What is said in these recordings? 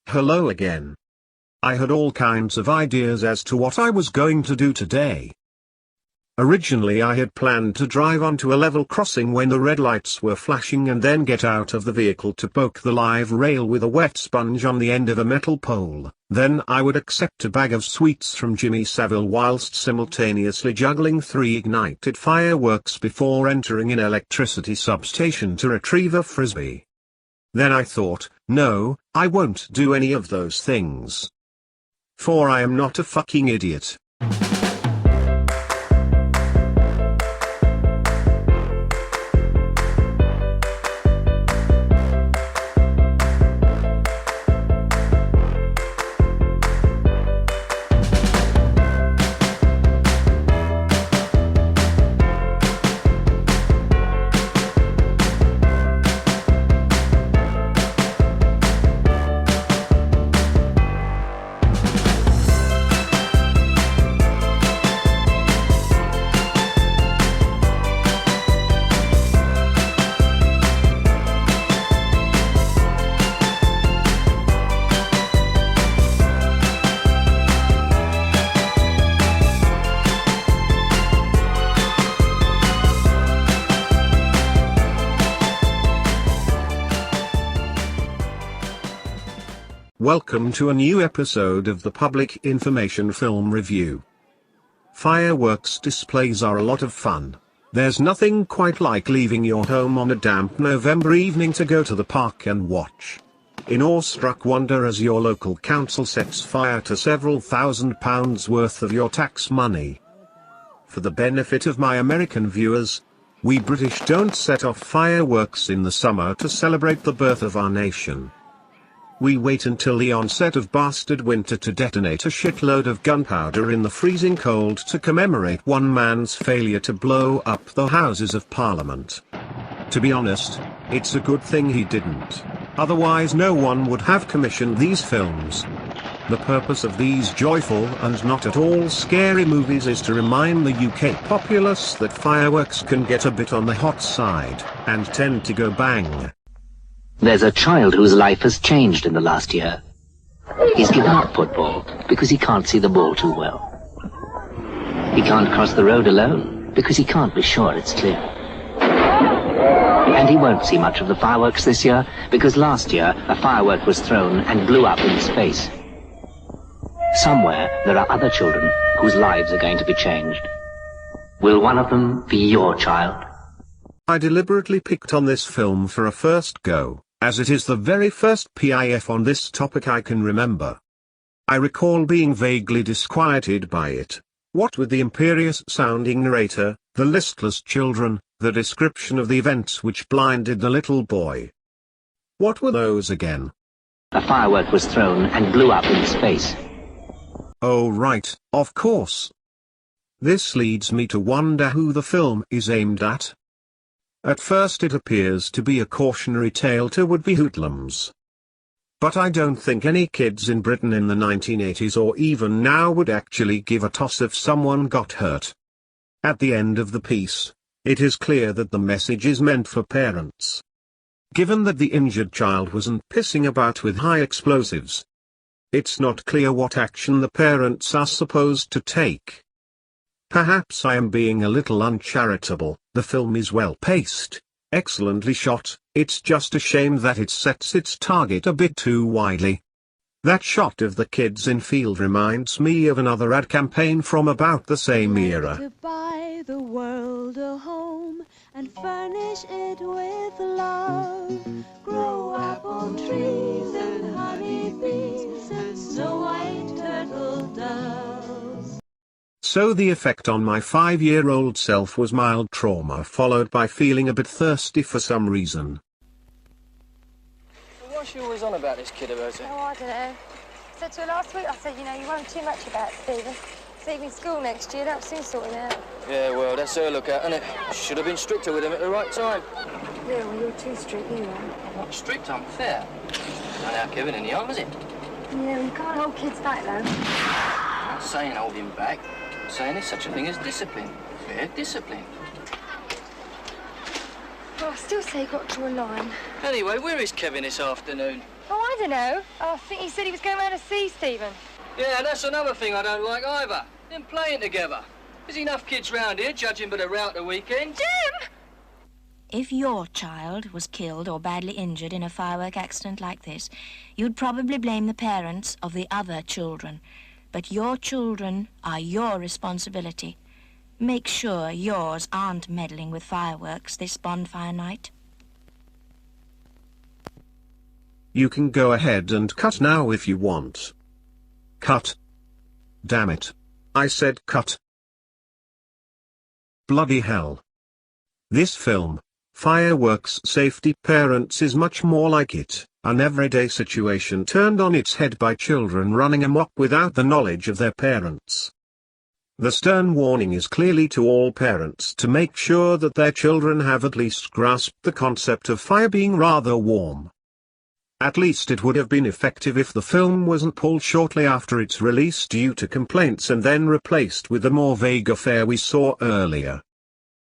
Hello again. I had all kinds of ideas as to what I was going to do today. Originally I had planned to drive onto a level crossing when the red lights were flashing and then get out of the vehicle to poke the live rail with a wet sponge on the end of a metal pole. Then I would accept a bag of sweets from Jimmy Savile whilst simultaneously juggling 3 ignited fireworks before entering an electricity substation to retrieve a frisbee. Then I thought, no, I won't do any of those things. For I am not a fucking idiot. Welcome to a new episode of the Public Information Film Review. Fireworks displays are a lot of fun. There's nothing quite like leaving your home on a damp November evening to go to the park and watch. In awestruck wonder as your local council sets fire to several £1,000s worth of your tax money. For the benefit of my American viewers, we British don't set off fireworks in the summer to celebrate the birth of our nation. We wait until the onset of bastard winter to detonate a shitload of gunpowder in the freezing cold to commemorate one man's failure to blow up the Houses of Parliament. To be honest, it's a good thing he didn't. Otherwise no one would have commissioned these films. The purpose of these joyful and not at all scary movies is to remind the UK populace that fireworks can get a bit on the hot side, and tend to go bang. There's a child whose life has changed in the last year. He's given up football because he can't see the ball too well. He can't cross the road alone because he can't be sure it's clear. And he won't see much of the fireworks this year because last year a firework was thrown and blew up in space. Somewhere there are other children whose lives are going to be changed. Will one of them be your child? I deliberately picked on this film for a first go, as it is the very first PIF on this topic I can remember. I recall being vaguely disquieted by it, what with the imperious-sounding narrator, the listless children, the description of the events which blinded the little boy. What were those again? A firework was thrown and blew up in space. Oh right, of course. This leads me to wonder who the film is aimed at. At first it appears to be a cautionary tale to would-be hoodlums. But I don't think any kids in Britain in the 1980s or even now would actually give a toss if someone got hurt. At the end of the piece, it is clear that the message is meant for parents. Given that the injured child wasn't pissing about with high explosives, it's not clear what action the parents are supposed to take. Perhaps I am being a little uncharitable. The film is well paced, excellently shot, it's just a shame that it sets its target a bit too widely. That shot of the kids in field reminds me of another ad campaign from about the same era. To buy the world a home and furnish it with love. Grow apple trees and honey bees and snow white turtle doves. So the effect on my 5-year-old self was mild trauma followed by feeling a bit thirsty for some reason. Well, what's she always on about this kid of hers? Oh, I don't know. I said to her last week, I said, you know, you worry too much about it, Stephen. He's leaving school next year, that'll soon sort him out. Yeah, well, that's her look at, isn't it? Should have been stricter with him at the right time. Yeah, well, you're too strict, you are. I'm not strict, I'm fair. Not out Kevin in the arm, is it? Yeah, you can't hold kids back, though. I'm not saying hold him back. I'm saying there's such a thing as discipline. Fair discipline. Well, I still say you got to draw a line. Anyway, where is Kevin this afternoon? Oh, I don't know. I think he said he was going round to see Stephen. Yeah, that's another thing I don't like either. Them playing together. There's enough kids round here, judging by the route the weekend. Jim! If your child was killed or badly injured in a firework accident like this, you'd probably blame the parents of the other children. But your children are your responsibility. Make sure yours aren't meddling with fireworks this bonfire night. You can go ahead and cut now if you want. Cut. Damn it. I said cut. Bloody hell. This film, Fireworks Safety Parents, is much more like it, an everyday situation turned on its head by children running amok without the knowledge of their parents. The stern warning is clearly to all parents to make sure that their children have at least grasped the concept of fire being rather warm. At least it would have been effective if the film wasn't pulled shortly after its release due to complaints and then replaced with the more vague affair we saw earlier.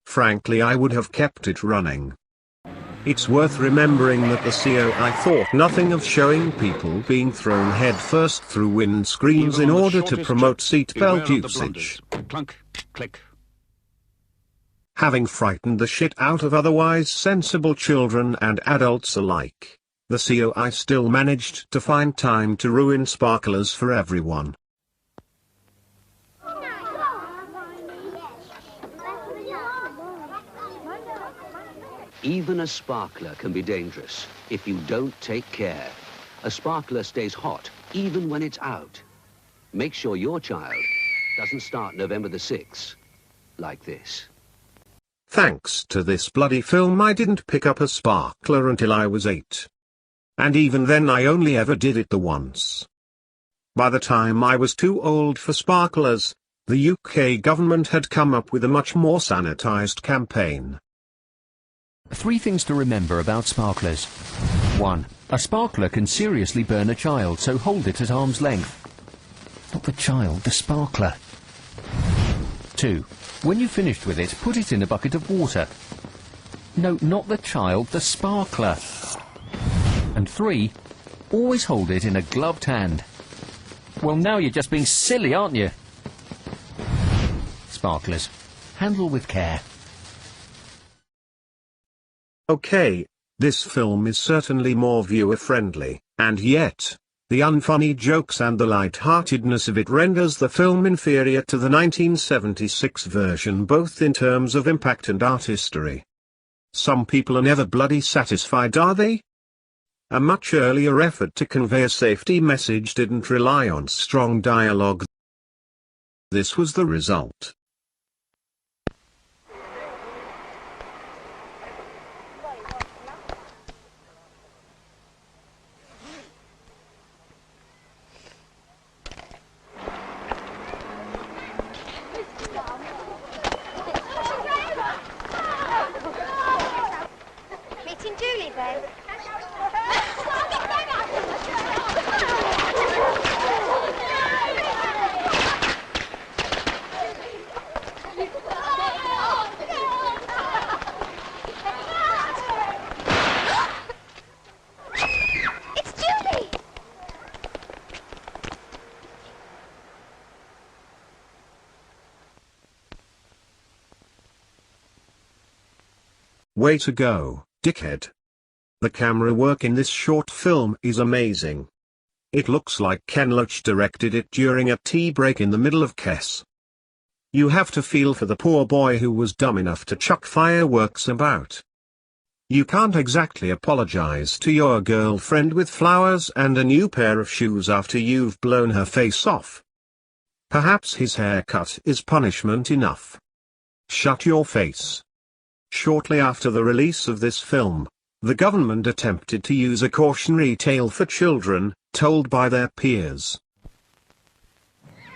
Frankly, I would have kept it running. It's worth remembering that the COI thought nothing of showing people being thrown headfirst through windscreens in order to promote seatbelt usage. Clunk, click. Having frightened the shit out of otherwise sensible children and adults alike, the COI still managed to find time to ruin sparklers for everyone. Even a sparkler can be dangerous if you don't take care. A sparkler stays hot even when it's out. Make sure your child doesn't start November the 6th like this. Thanks to this bloody film, I didn't pick up a sparkler until I was 8. And even then I only ever did it the once. By the time I was too old for sparklers, the UK government had come up with a much more sanitized campaign. 3 things to remember about sparklers. 1. A sparkler can seriously burn a child, so hold it at arm's length. Not the child, the sparkler. 2. When you've finished with it, put it in a bucket of water. No, not the child, the sparkler. And 3. Always hold it in a gloved hand. Well, now you're just being silly, aren't you? Sparklers. Handle with care. Okay, this film is certainly more viewer-friendly, and yet, the unfunny jokes and the light-heartedness of it renders the film inferior to the 1976 version both in terms of impact and artistry. Some people are never bloody satisfied, are they? A much earlier effort to convey a safety message didn't rely on strong dialogue. This was the result. Meeting Julie, babe. It's Julie! Way to go, dickhead. The camera work in this short film is amazing. It looks like Ken Loach directed it during a tea break in the middle of Kess. You have to feel for the poor boy who was dumb enough to chuck fireworks about. You can't exactly apologize to your girlfriend with flowers and a new pair of shoes after you've blown her face off. Perhaps his haircut is punishment enough. Shut your face. Shortly after the release of this film, the government attempted to use a cautionary tale for children, told by their peers.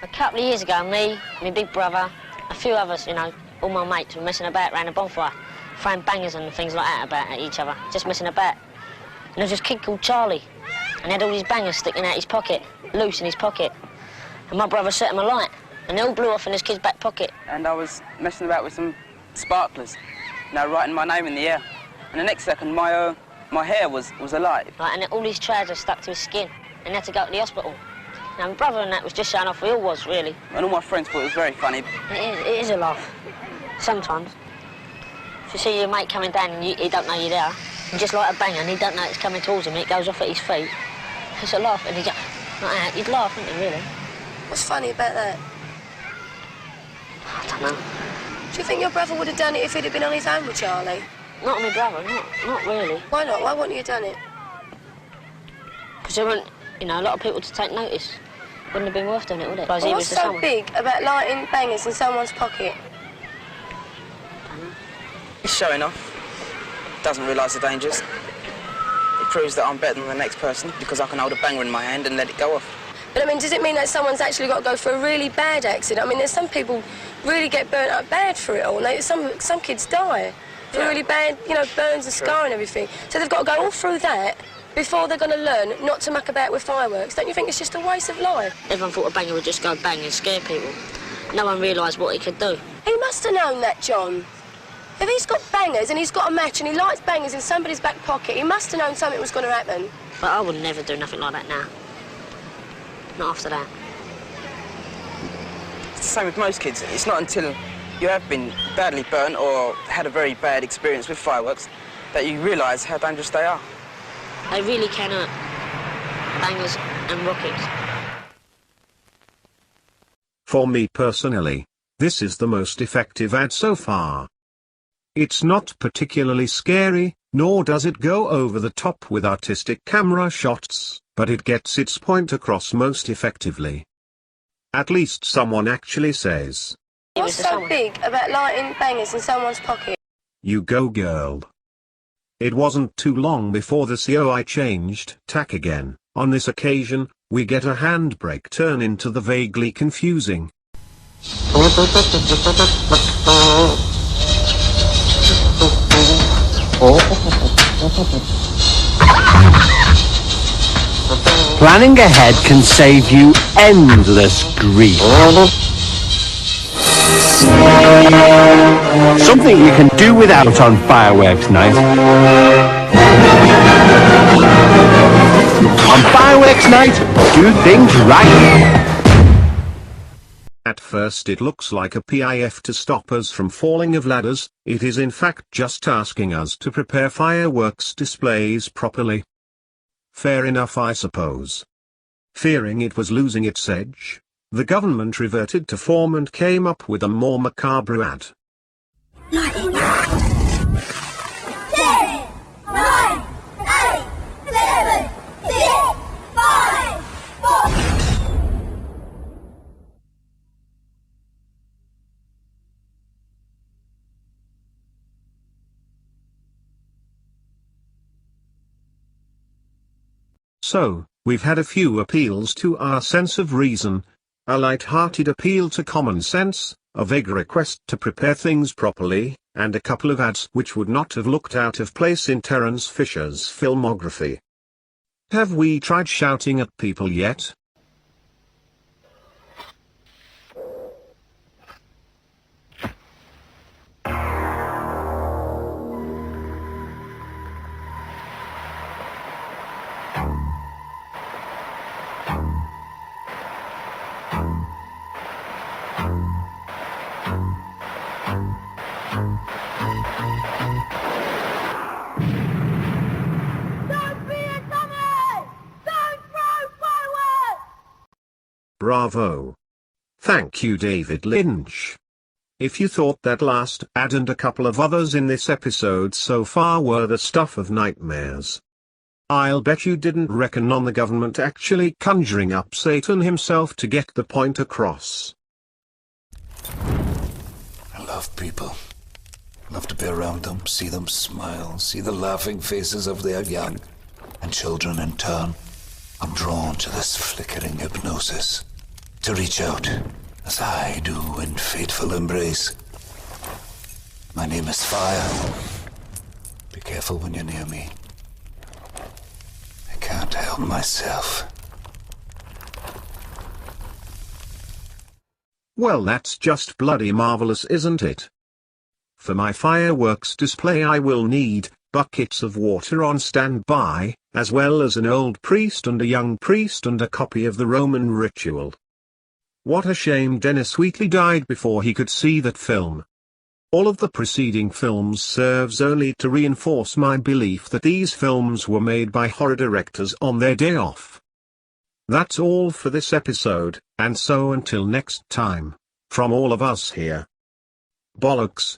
A couple of years ago, me, my big brother, a few others, you know, all my mates were messing about around a bonfire, throwing bangers and things like that about at each other, just messing about. And there was this kid called Charlie, and he had all these bangers sticking out his pocket, loose in his pocket. And my brother set him alight, and they all blew off in this kid's back pocket. And I was messing about with some sparklers, you know, writing my name in the air. And the next second, my My hair was alive. Right, and all these trousers stuck to his skin, and he had to go to the hospital. Now, my brother and that was just showing off. We all was, really. And all my friends thought it was very funny. It is a laugh. Sometimes. If you see your mate coming down and he don't know you're there, you just light a banger and he don't know it's coming towards him, it goes off at his feet. It's a laugh, and he just, like that, you'd laugh, wouldn't you, really? What's funny about that? I don't know. Do you think your brother would have done it if he'd have been on his own with Charlie? Not my brother, not really. Why not? Why wouldn't you have done it? Because there weren't, a lot of people to take notice. Wouldn't have been worth doing it, would it? Well, what's so big about lighting bangers in someone's pocket? He's showing off. Doesn't realise the dangers. It proves that I'm better than the next person because I can hold a banger in my hand and let it go off. But, I mean, does it mean that someone's actually got to go for a really bad accident? I mean, there's some people really get burnt up bad for it all. And some kids die for really bad, burns and scar and everything. So they've got to go all through that before they're going to learn not to muck about with fireworks. Don't you think it's just a waste of life? Everyone thought a banger would just go bang and scare people. No one realised what he could do. He must have known that, John. If he's got bangers and he's got a match and he lights bangers in somebody's back pocket, he must have known something was going to happen. But I would never do nothing like that now. Not after that. It's the same with most kids. It's not until you have been badly burnt or had a very bad experience with fireworks that you realise how dangerous they are. They really can hurt. Bangers and rockets. For me personally, this is the most effective ad so far. It's not particularly scary, nor does it go over the top with artistic camera shots, but it gets its point across most effectively. At least someone actually says, "What's so big about lighting bangers in someone's pocket?" You go, girl. It wasn't too long before the COI changed tack again. On this occasion, we get a handbrake turn into the vaguely confusing. Planning ahead can save you endless grief. Something you can do without on fireworks night. On fireworks night, do things right. At first it looks like a PIF to stop us from falling of ladders. It is in fact just asking us to prepare fireworks displays properly. Fair enough, I suppose. Fearing it was losing its edge, the government reverted to form and came up with a more macabre ad. 10, 9, 8, 7, 6, 5, 4. So, we've had a few appeals to our sense of reason, a light-hearted appeal to common sense, a vague request to prepare things properly, and a couple of ads which would not have looked out of place in Terence Fisher's filmography. Have we tried shouting at people yet? Bravo. Thank you, David Lynch. If you thought that last ad and a couple of others in this episode so far were the stuff of nightmares, I'll bet you didn't reckon on the government actually conjuring up Satan himself to get the point across. I love people. I love to be around them, see them smile, see the laughing faces of their young and children in turn. I'm drawn to this flickering hypnosis, to reach out, as I do in fateful embrace. My name is Fire. Be careful when you're near me. I can't help myself. Well, that's just bloody marvelous, isn't it? For my fireworks display I will need buckets of water on standby, as well as an old priest and a young priest and a copy of the Roman ritual. What a shame Dennis Wheatley died before he could see that film. All of the preceding films serves only to reinforce my belief that these films were made by horror directors on their day off. That's all for this episode, and so until next time, from all of us here. Bollocks.